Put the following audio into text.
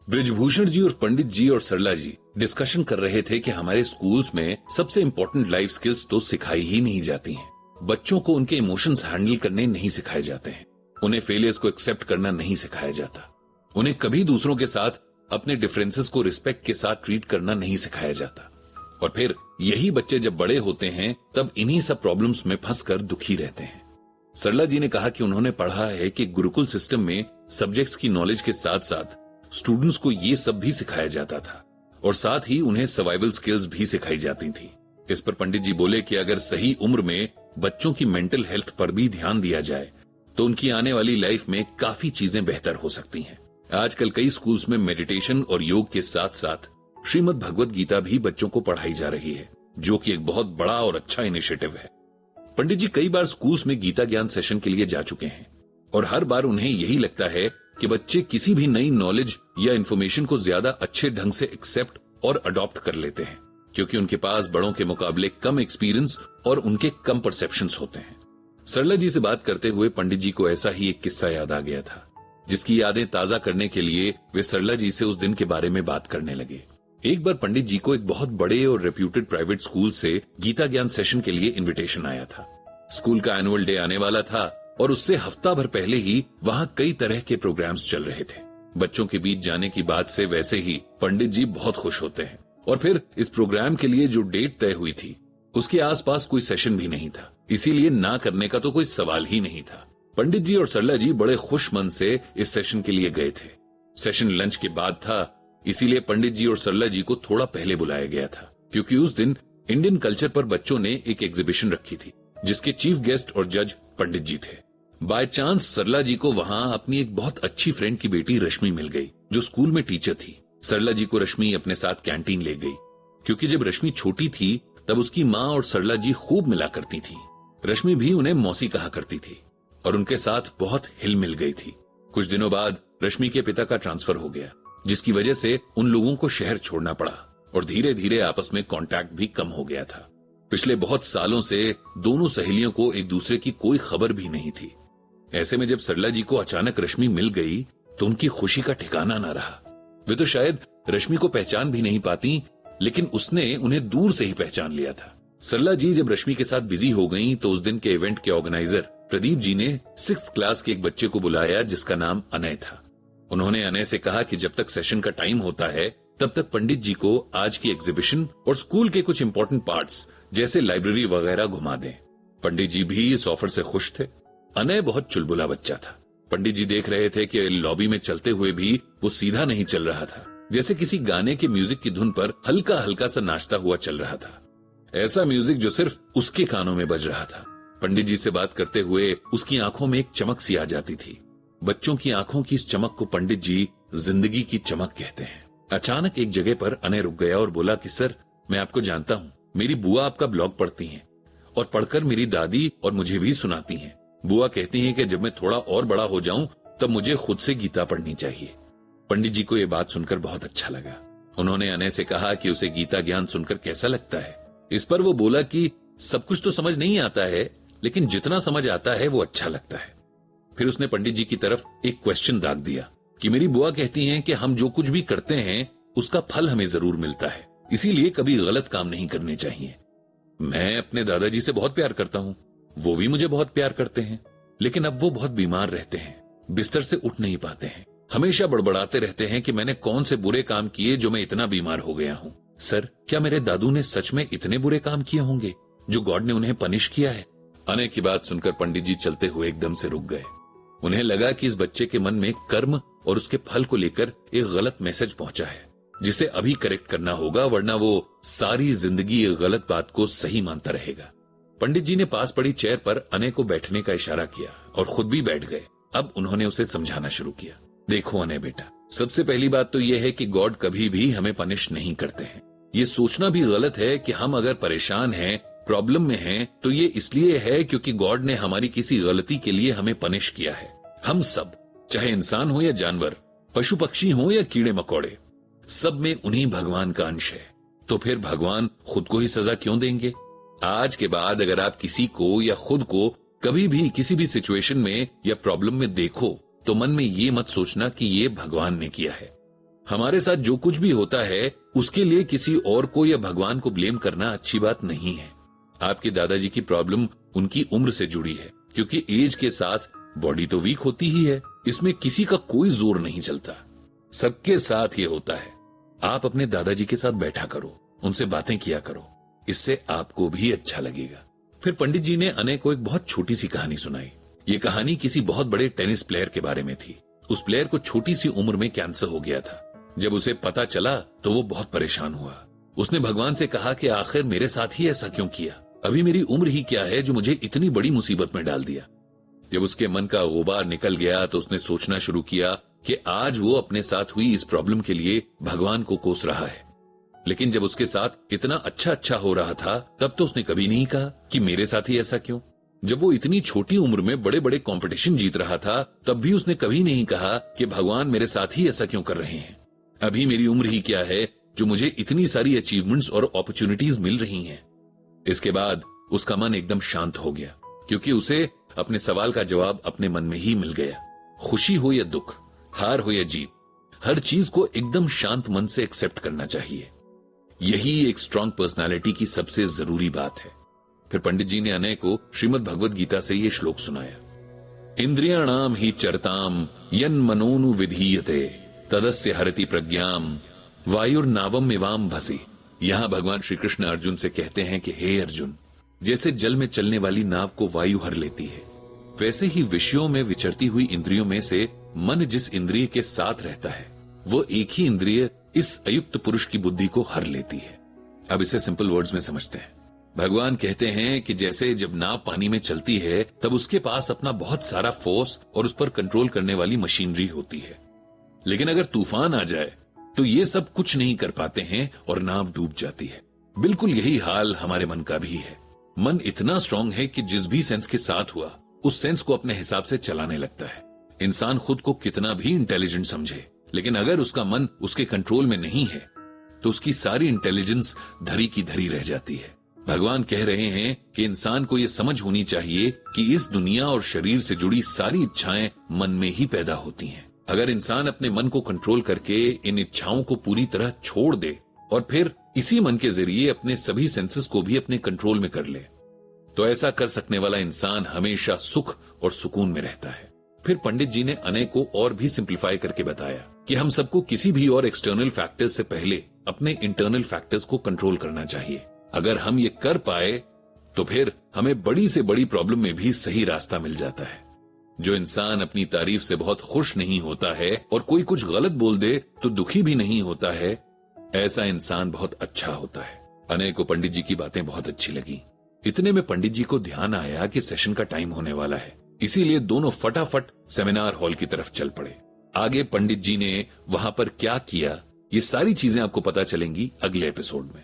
ब्रिजभूषण जी और पंडित जी और सरला जी डिस्कशन कर रहे थे कि हमारे स्कूल्स में सबसे इम्पोर्टेंट लाइफ स्किल्स तो सिखाई ही नहीं जाती हैं। बच्चों को उनके इमोशंस हैंडल करने नहीं सिखाए जाते हैं, उन्हें फेलियर्स को एक्सेप्ट करना नहीं सिखाया जाता, उन्हें कभी दूसरों के साथ अपने डिफरेंसेस को रिस्पेक्ट के साथ ट्रीट करना नहीं सिखाया जाता। और फिर यही बच्चे जब बड़े होते हैं तब इन्हीं सब प्रॉब्लम्स में फंसकर दुखी रहते हैं। सरला जी ने कहा कि उन्होंने पढ़ा है कि गुरुकुल सिस्टम में सब्जेक्ट्स की नॉलेज के साथ साथ स्टूडेंट्स को ये सब भी सिखाया जाता था और साथ ही उन्हें सर्वाइवल स्किल्स भी सिखाई जाती थी। इस पर पंडित जी बोले कि अगर सही उम्र में बच्चों की मेंटल हेल्थ पर भी ध्यान दिया जाए तो उनकी आने वाली लाइफ में काफी चीजें बेहतर हो सकती हैं। आजकल कई स्कूल्स में मेडिटेशन और योग के साथ साथ श्रीमद् भगवत गीता भी बच्चों को पढ़ाई जा रही है, जो कि एक बहुत बड़ा और अच्छा इनिशिएटिव है। पंडित जी कई बार स्कूल्स में गीता ज्ञान सेशन के लिए जा चुके हैं और हर बार उन्हें यही लगता है कि बच्चे किसी भी नई नॉलेज या इन्फॉर्मेशन को ज्यादा अच्छे ढंग से एक्सेप्ट और अडॉप्ट कर लेते हैं, क्योंकि उनके पास बड़ों के मुकाबले कम एक्सपीरियंस और उनके कम परसेप्शंस होते हैं। सरला जी से बात करते हुए पंडित जी को ऐसा ही एक किस्सा याद आ गया था, जिसकी यादें ताजा करने के लिए वे सरला जी से उस दिन के बारे में बात करने लगे। एक बार पंडित जी को एक बहुत बड़े और रेप्यूटेड प्राइवेट स्कूल से गीता ज्ञान सेशन के लिए इनविटेशन आया था। स्कूल का एनुअल डे आने वाला था और उससे हफ्ता भर पहले ही वहां कई तरह के प्रोग्राम्स चल रहे थे। बच्चों के बीच जाने की बात से वैसे ही पंडित जी बहुत खुश होते हैं और फिर इस प्रोग्राम के लिए जो डेट तय हुई थी उसके आसपास कोई सेशन भी नहीं था, इसीलिए ना करने का तो कोई सवाल ही नहीं था। पंडित जी और सरला जी बड़े खुश मन से इस सेशन के लिए गए थे। सेशन लंच के बाद था, इसीलिए पंडित जी और सरला जी को थोड़ा पहले बुलाया गया था, क्योंकि उस दिन इंडियन कल्चर पर बच्चों ने एक एग्जीबिशन रखी थी जिसके चीफ गेस्ट और जज पंडित जी थे। बाय चांस सरला जी को वहां अपनी एक बहुत अच्छी फ्रेंड की बेटी रश्मि मिल गई, जो स्कूल में टीचर थी। सरला जी को रश्मि अपने साथ कैंटीन ले गई, क्योंकि जब रश्मि छोटी थी तब उसकी माँ और सरला जी खूब मिला करती थी। रश्मि भी उन्हें मौसी कहा करती थी और उनके साथ बहुत हिल मिल गई थी। कुछ दिनों बाद रश्मि के पिता का ट्रांसफर हो गया, जिसकी वजह से उन लोगों को शहर छोड़ना पड़ा और धीरे धीरे आपस में कांटेक्ट भी कम हो गया था। पिछले बहुत सालों से दोनों सहेलियों को एक दूसरे की कोई खबर भी नहीं थी। ऐसे में जब सरला जी को अचानक रश्मि मिल गई तो उनकी खुशी का ठिकाना न रहा। वे तो शायद रश्मि को पहचान भी नहीं पाती, लेकिन उसने उन्हें दूर से ही पहचान लिया था। सरला जी जब रश्मि के साथ बिजी हो गईं, तो उस दिन के इवेंट के ऑर्गेनाइजर प्रदीप जी ने 6th क्लास के एक बच्चे को बुलाया जिसका नाम अनय था। उन्होंने अनय से कहा कि जब तक सेशन का टाइम होता है तब तक पंडित जी को आज की एग्जीबिशन और स्कूल के कुछ इंपॉर्टेंट पार्ट्स जैसे लाइब्रेरी वगैरह घुमा दें। पंडित जी भी इस ऑफर से खुश थे। अनय बहुत चुलबुला बच्चा था। पंडित जी देख रहे थे कि लॉबी में चलते हुए भी वो सीधा नहीं चल रहा था, जैसे किसी गाने के म्यूजिक की धुन पर हल्का हल्का सा नाचता हुआ चल रहा था। ऐसा म्यूजिक जो सिर्फ उसके कानों में बज रहा था। पंडित जी से बात करते हुए उसकी आंखों में एक चमक सी आ जाती थी। बच्चों की आंखों की इस चमक को पंडित जी जिंदगी की चमक कहते हैं। अचानक एक जगह पर अनय रुक गया और बोला कि सर, मैं आपको जानता हूँ, मेरी बुआ आपका ब्लॉग पढ़ती हैं और पढ़कर मेरी दादी और मुझे भी सुनाती हैं। बुआ कहती हैं कि जब मैं थोड़ा और बड़ा हो जाऊं तब मुझे खुद से गीता पढ़नी चाहिए। पंडित जी को यह बात सुनकर बहुत अच्छा लगा। उन्होंने अनय से कहा कि उसे गीता ज्ञान सुनकर कैसा लगता है। इस पर वो बोला कि सब कुछ तो समझ नहीं आता है, लेकिन जितना समझ आता है वो अच्छा लगता है। फिर उसने पंडित जी की तरफ एक क्वेश्चन दाग दिया कि मेरी बुआ कहती हैं कि हम जो कुछ भी करते हैं उसका फल हमें जरूर मिलता है, इसीलिए कभी गलत काम नहीं करने चाहिए। मैं अपने दादाजी से बहुत प्यार करता हूँ, वो भी मुझे बहुत प्यार करते हैं, लेकिन अब वो बहुत बीमार रहते हैं, बिस्तर से उठ नहीं पाते हैं, हमेशा बड़बड़ाते रहते हैं कि मैंने कौन से बुरे काम किए जो मैं इतना बीमार हो गया हूँ। सर, क्या मेरे दादू ने सच में इतने बुरे काम किए होंगे जो गॉड ने उन्हें पनिश किया है? अनय की बात सुनकर पंडित जी चलते हुए एकदम से रुक गए। उन्हें लगा कि इस बच्चे के मन में कर्म और उसके फल को लेकर एक गलत मैसेज पहुंचा है, जिसे अभी करेक्ट करना होगा, वरना वो सारी जिंदगी एक गलत बात को सही मानता रहेगा। पंडित जी ने पास पड़ी चेयर पर अनय को बैठने का इशारा किया और खुद भी बैठ गए। अब उन्होंने उसे समझाना शुरू किया। देखो अनय बेटा, सबसे पहली बात तो यह है कि गॉड कभी भी हमें पनिश नहीं करते हैं। ये सोचना भी गलत है कि हम अगर परेशान हैं, प्रॉब्लम में हैं, तो ये इसलिए है क्योंकि गॉड ने हमारी किसी गलती के लिए हमें पनिश किया है। हम सब, चाहे इंसान हो या जानवर, पशु पक्षी हो या कीड़े मकोड़े, सब में उन्हीं भगवान का अंश है। तो फिर भगवान खुद को ही सजा क्यों देंगे? आज के बाद अगर आप किसी को या खुद को कभी भी किसी भी सिचुएशन में या प्रॉब्लम में देखो तो मन में ये मत सोचना कि ये भगवान ने किया है। हमारे साथ जो कुछ भी होता है उसके लिए किसी और को या भगवान को ब्लेम करना अच्छी बात नहीं है। आपके दादाजी की प्रॉब्लम उनकी उम्र से जुड़ी है, क्योंकि एज के साथ बॉडी तो वीक होती ही है, इसमें किसी का कोई जोर नहीं चलता। सबके साथ ये होता है। आप अपने दादाजी के साथ बैठा करो, उनसे बातें किया करो, इससे आपको भी अच्छा लगेगा। फिर पंडित जी ने अनय को एक बहुत छोटी सी कहानी सुनाई। ये कहानी किसी बहुत बड़े टेनिस प्लेयर के बारे में थी। उस प्लेयर को छोटी सी उम्र में कैंसर हो गया था। जब उसे पता चला तो वो बहुत परेशान हुआ। उसने भगवान से कहा कि आखिर मेरे साथ ही ऐसा क्यों किया, अभी मेरी उम्र ही क्या है जो मुझे इतनी बड़ी मुसीबत में डाल दिया। जब उसके मन का गुबार निकल गया तो उसने सोचना शुरू किया कि आज वो अपने साथ हुई इस प्रॉब्लम के लिए भगवान को कोस रहा है। लेकिन जब उसके साथ इतना अच्छा हो रहा था तब तो उसने कभी नहीं कहा कि मेरे साथ ही ऐसा क्यों। जब वो इतनी छोटी उम्र में बड़े बड़े कंपटीशन जीत रहा था तब भी उसने कभी नहीं कहा कि भगवान मेरे साथ ही ऐसा क्यों कर रहे हैं। अभी मेरी उम्र ही क्या है जो मुझे इतनी सारी अचीवमेंट्स और अपॉर्चुनिटीज मिल रही हैं। इसके बाद उसका मन एकदम शांत हो गया, क्योंकि उसे अपने सवाल का जवाब अपने मन में ही मिल गया। खुशी हो या दुख, हार हो या जीत, हर चीज को एकदम शांत मन से एक्सेप्ट करना चाहिए। यही एक स्ट्रांग पर्सनालिटी की सबसे जरूरी बात है। फिर पंडित जी ने अनय को श्रीमद् भगवद गीता से ये श्लोक सुनाया। इंद्रियाणाम ही चरताम यन मनोनु विधीयते तदस्य हरति प्रज्ञाम वायुर्नावम इवाम भसी। यहां भगवान श्री कृष्ण अर्जुन से कहते हैं कि हे अर्जुन, जैसे जल में चलने वाली नाव को वायु हर लेती है, वैसे ही विषयों में विचरती हुई इंद्रियों में से मन जिस इंद्रिय के साथ रहता है वो एक ही इंद्रिय इस अयुक्त पुरुष की बुद्धि को हर लेती है। अब इसे सिंपल वर्ड्स में समझते हैं। भगवान कहते हैं कि जैसे जब नाव पानी में चलती है तब उसके पास अपना बहुत सारा फोर्स और उस पर कंट्रोल करने वाली मशीनरी होती है, लेकिन अगर तूफान आ जाए तो ये सब कुछ नहीं कर पाते हैं और नाव डूब जाती है। बिल्कुल यही हाल हमारे मन का भी है। मन इतना स्ट्रांग है कि जिस भी सेंस के साथ हुआ उस सेंस को अपने हिसाब से चलाने लगता है। इंसान खुद को कितना भी इंटेलिजेंट समझे, लेकिन अगर उसका मन उसके कंट्रोल में नहीं है तो उसकी सारी इंटेलिजेंस धरी की धरी रह जाती है। भगवान कह रहे हैं कि इंसान को यह समझ होनी चाहिए कि इस दुनिया और शरीर से जुड़ी सारी इच्छाएं मन में ही पैदा होती हैं। अगर इंसान अपने मन को कंट्रोल करके इन इच्छाओं को पूरी तरह छोड़ दे और फिर इसी मन के जरिए अपने सभी सेंसेस को भी अपने कंट्रोल में कर ले, तो ऐसा कर सकने वाला इंसान हमेशा सुख और सुकून में रहता है। फिर पंडित जी ने अनय को और भी सिंप्लीफाई करके बताया कि हम सबको किसी भी और एक्सटर्नल फैक्टर्स से पहले अपने इंटरनल फैक्टर्स को कंट्रोल करना चाहिए। अगर हम ये कर पाए तो फिर हमें बड़ी से बड़ी प्रॉब्लम में भी सही रास्ता मिल जाता है। जो इंसान अपनी तारीफ से बहुत खुश नहीं होता है और कोई कुछ गलत बोल दे तो दुखी भी नहीं होता है, ऐसा इंसान बहुत अच्छा होता है। अनय को पंडित जी की बातें बहुत अच्छी लगी। इतने में पंडित जी को ध्यान आया कि सेशन का टाइम होने वाला है, इसीलिए दोनों फटाफट सेमिनार हॉल की तरफ चल पड़े। आगे पंडित जी ने वहां पर क्या किया, ये सारी चीजें आपको पता चलेंगी अगले एपिसोड में।